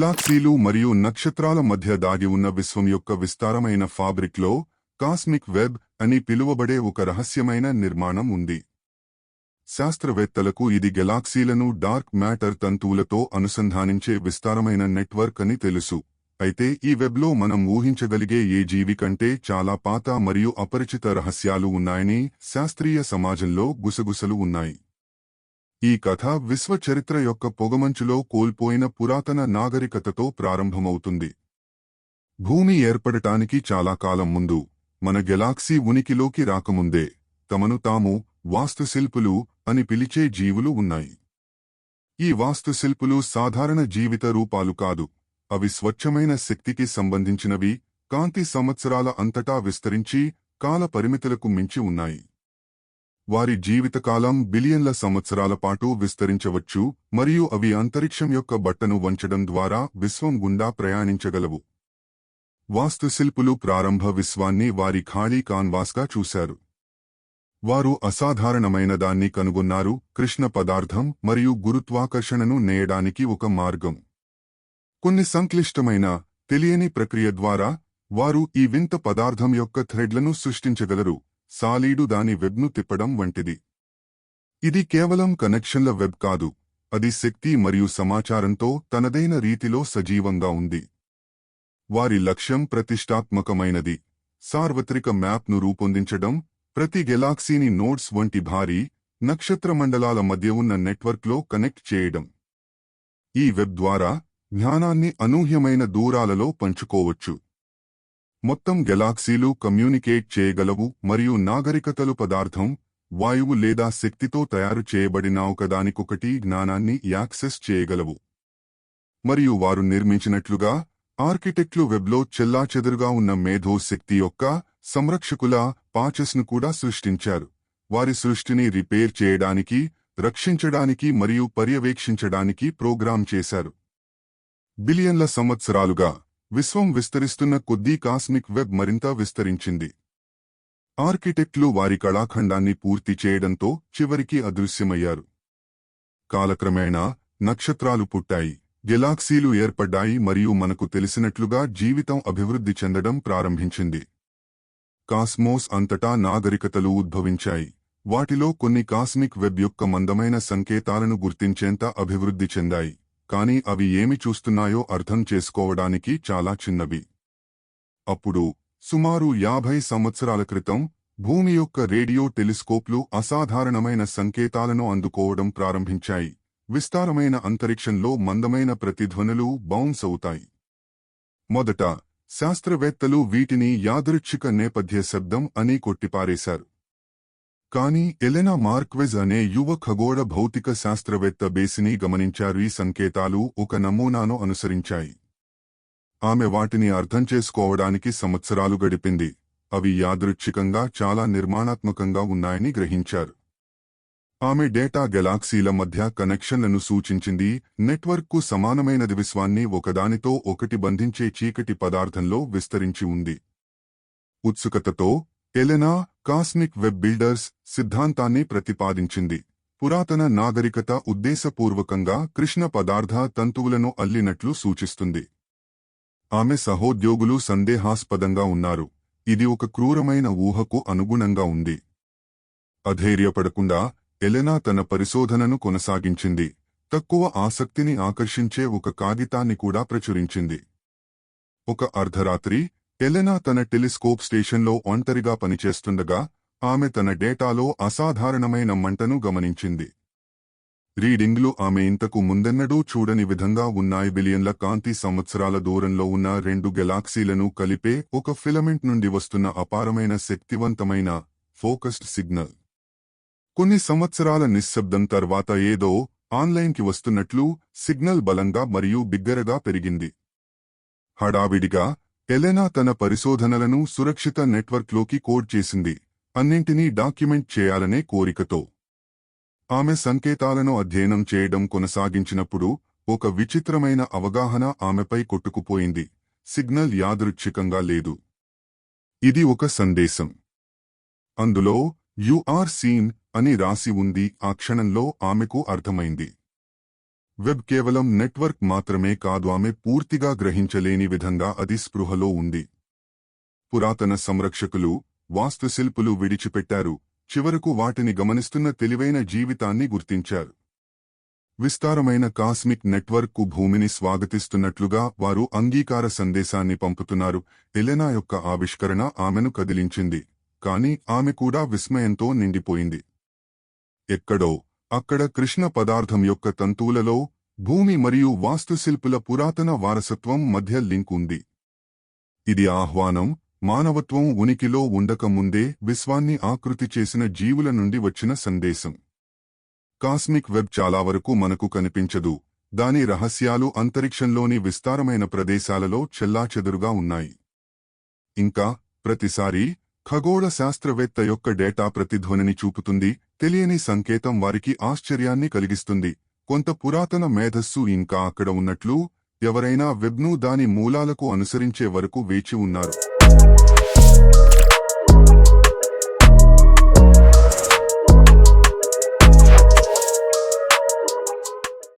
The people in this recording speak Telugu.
గెలాక్సీలు మరియు నక్షత్రాల మధ్య దాగి ఉన్న విశ్వం యొక్క విస్తారమైన ఫాబ్రిక్లో కాస్మిక్ వెబ్ అని పిలువబడే ఒక రహస్యమైన నిర్మాణం ఉంది. శాస్త్రవేత్తలకు ఇది గెలాక్సీలను డార్క్ మ్యాటర్ తంతువులతో అనుసంధానించే విస్తారమైన నెట్వర్క్ అని తెలుసు. అయితే ఈ వెబ్లో మనం ఊహించగలిగే ఏ జీవి కంటే చాలా పాత మరియు అపరిచిత రహస్యాలు ఉన్నాయని శాస్త్రీయ సమాజంలో గుసగుసలు ఉన్నాయి. ఈ కథ విశ్వ చరిత్ర యొక్క పొగమంచులో కోల్పోయిన పురాతన నాగరికతతో ప్రారంభమవుతుంది. భూమి ఏర్పడటానికి చాలా కాలం ముందు, మన గెలాక్సీ ఉనికిలోకి రాకముందే, తమను తాము వాస్తుశిల్పులు అని పిలిచే జీవులు ఉన్నాయి. ఈ వాస్తుశిల్పులు సాధారణ జీవిత రూపాలు కాదు. అవి స్వచ్ఛమైన శక్తికి సంబంధించినవి, కాంతి సంవత్సరాల అంతటా విస్తరించి కాల పరిమితులకు మించి ఉన్నాయి. వారి జీవితకాలం బిలియన్ల సంవత్సరాల పాటు విస్తరించవచ్చు మరియు అవి అంతరిక్షం యొక్క బట్టను వంచడం ద్వారా విశ్వం గుండా ప్రయాణించగలవు. వాస్తుశిల్పులు ప్రారంభ విశ్వాన్ని వారి ఖాళీ కాన్వాస్గా చూశారు. వారు అసాధారణమైన దాన్ని కనుగొన్నారు, కృష్ణ పదార్థం మరియు గురుత్వాకర్షణను నేయడానికి ఒక మార్గం. కొన్ని సంక్లిష్టమైన, తెలియని ప్రక్రియ ద్వారా వారు ఈ వింత పదార్థం యొక్క థ్రెడ్లను సృష్టించగలరు, సాలీడు దాని వెబ్ను తిప్పడం వంటిది. ఇది కేవలం కనెక్షన్ల వెబ్ కాదు, అది శక్తి మరియు సమాచారంతో తనదైన రీతిలో సజీవంగా ఉంది. వారి లక్ష్యం ప్రతిష్టాత్మకమైనది. సార్వత్రిక మ్యాప్ను రూపొందించడం, ప్రతి గెలాక్సీని నోడ్స్ వంటి భారీ, నక్షత్రమండలాల మధ్య ఉన్న నెట్వర్క్లో కనెక్ట్ చేయడం. ఈ వెబ్ ద్వారా జ్ఞానాన్ని అనూహ్యమైన దూరాలలో పంచుకోవచ్చు. మొత్తం గెలాక్సీలు కమ్యూనికేట్ చేయగలవు మరియు నాగరికతలు పదార్థం, వాయువు లేదా శక్తితో తయారు చేయబడిన ఒకదానికొకటి జ్ఞానాన్ని యాక్సెస్ చేయగలవు. మరియు వారు నిర్మించినట్లుగా ఆర్కిటెక్ట్లు వెబ్లో చెల్లాచెదురుగా ఉన్న మేధో శక్తి యొక్క సంరక్షకుల పాచెస్ను కూడా సృష్టించారు. వారి సృష్టిని రిపేర్ చేయడానికి, రక్షించడానికి మరియు పర్యవేక్షించడానికి ప్రోగ్రాం చేశారు. బిలియన్ల సంవత్సరాలుగా విశ్వం విస్తరిస్తున్న కొద్దీ కాస్మిక్ వెబ్ మరింత విస్తరించింది. ఆర్కిటెక్ట్లు వారి కళాఖండాన్ని పూర్తి చేయడంతో చివరికి అదృశ్యమయ్యారు. కాలక్రమేణా నక్షత్రాలు పుట్టాయి, గెలాక్సీలు ఏర్పడ్డాయి మరియు మనకు తెలిసినట్లుగా జీవితం అభివృద్ధి చెందడం ప్రారంభించింది. కాస్మోస్ అంతటా నాగరికతలు ఉద్భవించాయి. వాటిలో కొన్ని కాస్మిక్ వెబ్ యొక్క మందమైన సంకేతాలను గుర్తించేంత అభివృద్ధి చెందాయి, కానీ అవి ఏమి చూస్తున్నాయో అర్థం చేసుకోవడానికి చాలా చిన్నవి. అప్పుడు సుమారు 50 సంవత్సరాల క్రితం భూమి యొక్క రేడియో టెలిస్కోప్లు అసాధారణమైన సంకేతాలను అందుకోవడం ప్రారంభించాయి. విస్తారమైన అంతరిక్షంలో మందమైన ప్రతిధ్వనులు బౌన్స్ అవుతాయి. మొదట శాస్త్రవేత్తలు వీటిని యాదృచ్ఛిక నేపథ్య శబ్దం అని కొట్టిపారేశారు. కానీ ఎలెనా మార్క్వెజ్ అనే యువ ఖగోళ భౌతిక శాస్త్రవేత్త బేసిని గమనించారు. ఈ సంకేతాలు ఒక నమూనాను అనుసరించాయి. ఆమె వాటిని అర్థం చేసుకోవడానికి సంవత్సరాలు గడిపింది. అవి యాదృచ్ఛికంగా చాలా నిర్మాణాత్మకంగా ఉన్నాయని గ్రహించారు. ఆమె డేటా గెలాక్సీల మధ్య కనెక్షన్లను సూచించింది, నెట్వర్క్కు సమానమైనది, విశ్వాన్ని ఒకదానితో ఒకటి బంధించే చీకటి పదార్థంలో విస్తరించి ఉంది. ఉత్సుకతతో ఎలెనా కాస్మిక్ వెబ్ బిల్డర్స్ సిద్ధాంతాన్ని ప్రతిపాదించింది. పురాతన నాగరికత ఉద్దేశపూర్వకంగా కృష్ణ పదార్థ తంతువులను అల్లినట్లు సూచిస్తుంది. ఆమె సహోద్యోగులు సందేహాస్పదంగా ఉన్నారు. ఇది ఒక క్రూరమైన ఊహకు అనుగుణంగా ఉంది. అధైర్యపడకుండా ఎలెనా తన పరిశోధనను కొనసాగించింది. తక్కువ ఆసక్తిని ఆకర్షించే ఒక కాగితాన్ని కూడా ప్రచురించింది. ఒక అర్ధరాత్రి ఎలెనా తన టెలిస్కోప్ స్టేషన్లో ఒంటరిగా పనిచేస్తుండగా ఆమె తన డేటాలో అసాధారణమైన మంటను గమనించింది. రీడింగ్లు ఆమె ఇంతకు ముందెన్నడూ చూడని విధంగా ఉన్నాయి. బిలియన్ల కాంతి సంవత్సరాల దూరంలో ఉన్న 2 గెలాక్సీలను కలిపే ఒక ఫిలమెంట్ నుండి వస్తున్న అపారమైన శక్తివంతమైన ఫోకస్డ్ సిగ్నల్. కొన్ని సంవత్సరాల నిశ్శబ్దం తర్వాత ఏదో ఆన్లైన్కి వస్తున్నట్లు సిగ్నల్ బలంగా మరియు బిగ్గరగా పెరిగింది. హడావిడిగా ఎలెనా తన పరిశోధనలను సురక్షిత నెట్వర్క్లోకి కోడ్ చేసింది, అన్నింటినీ డాక్యుమెంట్ చేయాలనే కోరికతో. ఆమె సంకేతాలను అధ్యయనం చేయడం కొనసాగించినప్పుడు ఒక విచిత్రమైన అవగాహన ఆమెపై కొట్టుకుపోయింది. సిగ్నల్ యాదృచ్ఛికంగా లేదు. ఇది ఒక సందేశం. అందులో "యు ఆర్ సీన్" అని రాసి ఉంది. ఆ క్షణంలో ఆమెకు అర్థమైంది. వెబ్ కేవలం నెట్వర్క్ మాత్రమే కాదు, ఆమె పూర్తిగా గ్రహించలేని విధంగా అది స్పృహలో ఉంది. పురాతన సంరక్షకులు, వాస్తుశిల్పులు విడిచిపెట్టారు, చివరకు వాటిని గమనిస్తున్న తెలివైన జీవితాన్ని గుర్తించారు. విస్తారమైన కాస్మిక్ నెట్వర్క్కు భూమిని స్వాగతిస్తున్నట్లుగా వారు అంగీకార సందేశాన్ని పంపుతున్నారు. ఎలెనా యొక్క ఆవిష్కరణ ఆమెను కదిలించింది, కాని ఆమె కూడా విస్మయంతో నిండిపోయింది. ఎక్కడో అక్కడ కృష్ణ పదార్థం యొక్క తంతువులలో భూమి మరియు వాస్తుశిల్పుల పురాతన వారసత్వం మధ్య లింక్ ఉంది. ఇది ఆహ్వానం, మానవత్వం ఉనికిలో ఉండకముందే విశ్వాన్ని ఆకృతి చేసిన జీవుల నుండి వచ్చిన సందేశం. కాస్మిక్ వెబ్ చాలా వరకు మనకు కనిపించదు, దాని రహస్యాలు అంతరిక్షంలోని విస్తారమైన ప్రదేశాలలో చెల్లాచెదురుగా ఉన్నాయి. ఇంకా ప్రతిసారీ ఖగోళ శాస్త్రవేత్త యొక్క డేటా ప్రతిధ్వనిని చూపుతుంది, తెలియని సంకేతం వారికి ఆశ్చర్యాన్ని కలిగిస్తుంది. కొంత పురాతన మేధస్సు ఇంకా అక్కడ ఉన్నట్లు, ఎవరైనా వెబ్ను దాని మూలాలకు అనుసరించే వరకు వేచి ఉన్నారు.